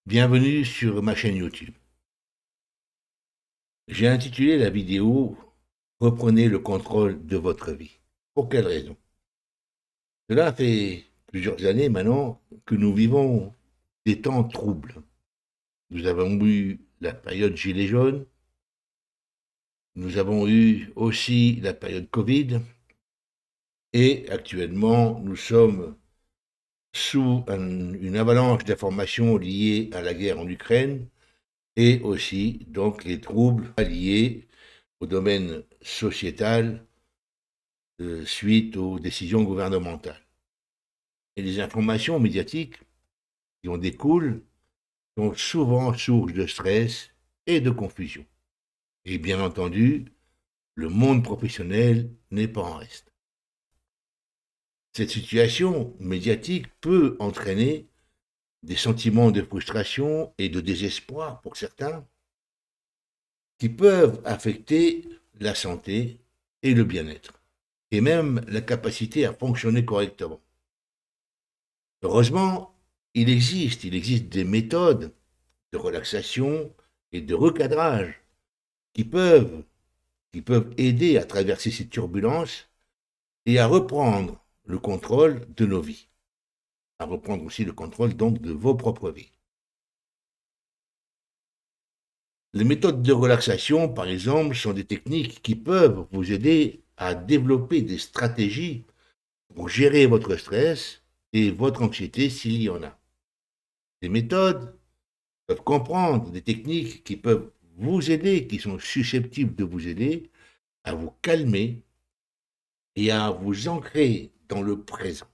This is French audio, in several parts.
Bienvenue sur ma chaîne YouTube. J'ai intitulé la vidéo Reprenez le contrôle de votre vie. Pour quelle raison? Cela fait plusieurs années maintenant que nous vivons des temps troubles. Nous avons eu la période Gilets jaunes, nous avons eu aussi la période Covid, et actuellement nous sommes sous une avalanche d'informations liées à la guerre en Ukraine et aussi donc les troubles liés au domaine sociétal suite aux décisions gouvernementales. Et les informations médiatiques qui en découlent sont souvent source de stress et de confusion. Et bien entendu, le monde professionnel n'est pas en reste. Cette situation médiatique peut entraîner des sentiments de frustration et de désespoir pour certains qui peuvent affecter la santé et le bien-être, et même la capacité à fonctionner correctement. Heureusement, il existe des méthodes de relaxation et de recadrage qui peuvent, qui peuvent aider à traverser ces turbulences et à reprendre le contrôle de nos vies, à reprendre aussi le contrôle donc de vos propres vies. Les méthodes de relaxation, par exemple, sont des techniques qui peuvent vous aider à développer des stratégies pour gérer votre stress et votre anxiété s'il y en a. Ces méthodes peuvent comprendre des techniques qui peuvent vous aider, qui sont susceptibles de vous aider à vous calmer et à vous ancrer dans le présent.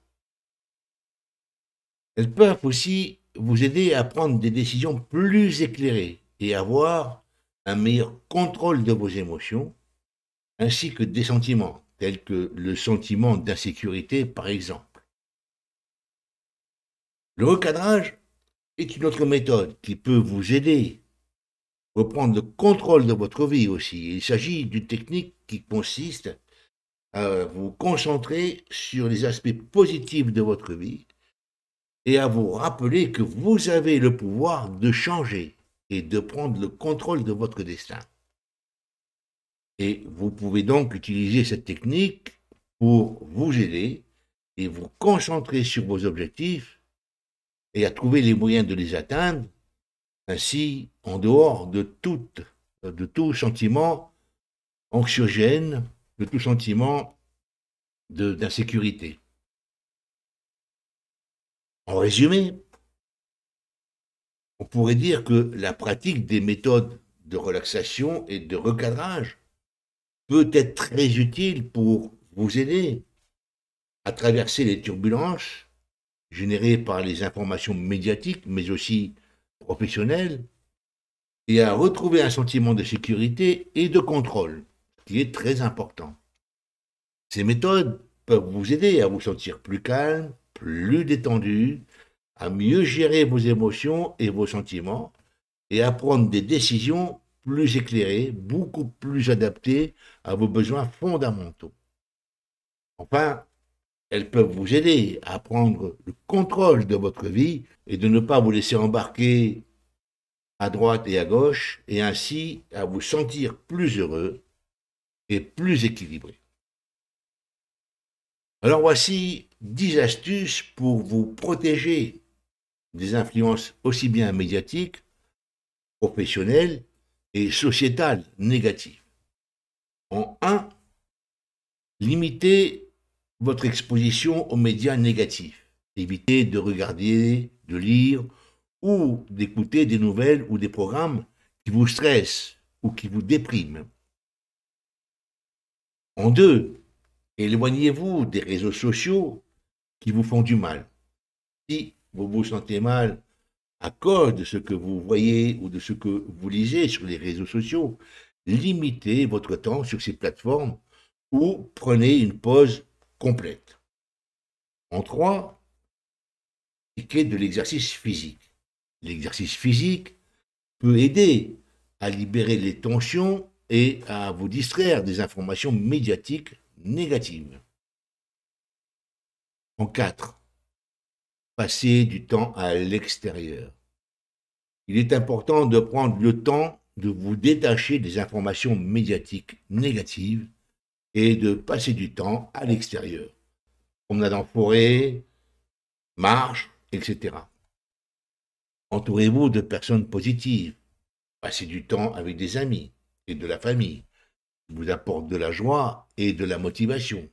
Elles peuvent aussi vous aider à prendre des décisions plus éclairées et avoir un meilleur contrôle de vos émotions, ainsi que des sentiments, tels que le sentiment d'insécurité par exemple. Le recadrage est une autre méthode qui peut vous aider à reprendre le contrôle de votre vie aussi. Il s'agit d'une technique qui consiste à vous concentrer sur les aspects positifs de votre vie et à vous rappeler que vous avez le pouvoir de changer et de prendre le contrôle de votre destin. Et vous pouvez donc utiliser cette technique pour vous aider et vous concentrer sur vos objectifs et à trouver les moyens de les atteindre, ainsi en dehors de tout sentiment anxiogène, de tout sentiment d'insécurité. En résumé, on pourrait dire que la pratique des méthodes de relaxation et de recadrage peut être très utile pour vous aider à traverser les turbulences générées par les informations médiatiques, mais aussi professionnelles, et à retrouver un sentiment de sécurité et de contrôle, ce qui est très important. Ces méthodes peuvent vous aider à vous sentir plus calme, plus détendu, à mieux gérer vos émotions et vos sentiments, et à prendre des décisions plus éclairées, beaucoup plus adaptées à vos besoins fondamentaux. Enfin, elles peuvent vous aider à prendre le contrôle de votre vie et de ne pas vous laisser embarquer à droite et à gauche, et ainsi à vous sentir plus heureux et plus équilibré. Alors voici 10 astuces pour vous protéger des influences aussi bien médiatiques, professionnelles et sociétales négatives. En 1, limitez votre exposition aux médias négatifs. Évitez de regarder, de lire ou d'écouter des nouvelles ou des programmes qui vous stressent ou qui vous dépriment. En 2, éloignez-vous des réseaux sociaux qui vous font du mal. Si vous vous sentez mal à cause de ce que vous voyez ou de ce que vous lisez sur les réseaux sociaux, limitez votre temps sur ces plateformes ou prenez une pause complète. En 3, pratiquez de l'exercice physique. L'exercice physique peut aider à libérer les tensions et à vous distraire des informations médiatiques négatives. En 4, passez du temps à l'extérieur. il est important de prendre le temps de vous détacher des informations médiatiques négatives et de passer du temps à l'extérieur. Promenade en forêt, marche, etc. Entourez-vous de personnes positives. Passez du temps avec des amis et de la famille qui vous apportent de la joie et de la motivation.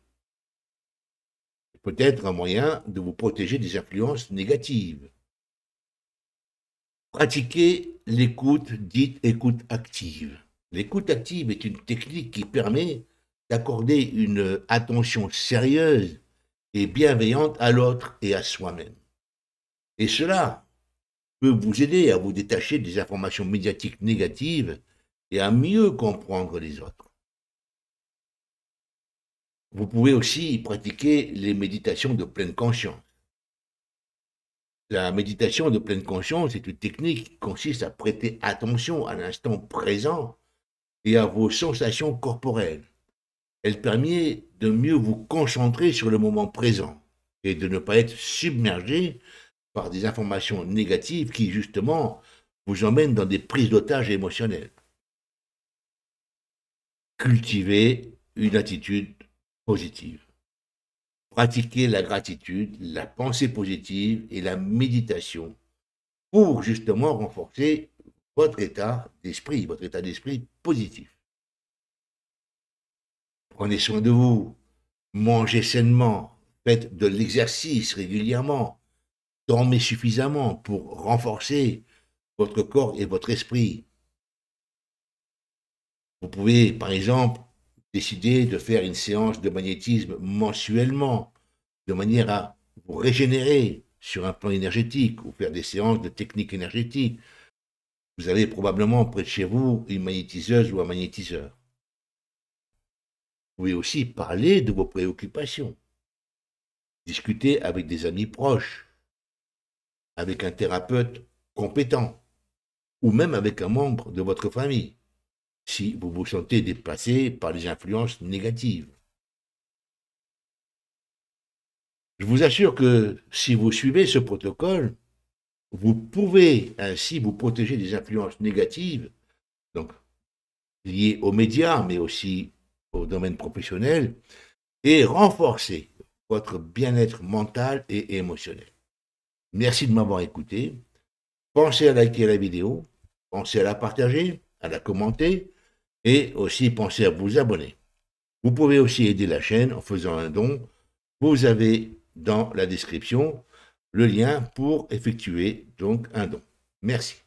C'est peut-être un moyen de vous protéger des influences négatives. Pratiquez l'écoute dite écoute active. L'écoute active est une technique qui permet d'accorder une attention sérieuse et bienveillante à l'autre et à soi-même. Et cela peut vous aider à vous détacher des informations médiatiques négatives et à mieux comprendre les autres. Vous pouvez aussi pratiquer les méditations de pleine conscience. La méditation de pleine conscience est une technique qui consiste à prêter attention à l'instant présent et à vos sensations corporelles. Elle permet de mieux vous concentrer sur le moment présent et de ne pas être submergé par des informations négatives qui, justement, vous emmènent dans des prises d'otages émotionnelles. Cultivez une attitude positive. Pratiquez la gratitude, la pensée positive et la méditation pour justement renforcer votre état d'esprit positif. Prenez soin de vous, mangez sainement, faites de l'exercice régulièrement, dormez suffisamment pour renforcer votre corps et votre esprit. Vous pouvez, par exemple, décider de faire une séance de magnétisme mensuellement, de manière à vous régénérer sur un plan énergétique, ou faire des séances de technique énergétique. Vous avez probablement près de chez vous une magnétiseuse ou un magnétiseur. Vous pouvez aussi parler de vos préoccupations, discuter avec des amis proches, avec un thérapeute compétent, ou même avec un membre de votre famille, si vous vous sentez dépassé par les influences négatives. Je vous assure que si vous suivez ce protocole, vous pouvez ainsi vous protéger des influences négatives, donc liées aux médias, mais aussi au domaine professionnel, et renforcer votre bien-être mental et émotionnel. Merci de m'avoir écouté. Pensez à liker la vidéo, pensez à la partager, à la commenter, et aussi pensez à vous abonner. Vous pouvez aussi aider la chaîne en faisant un don. Vous avez dans la description le lien pour effectuer donc un don. Merci.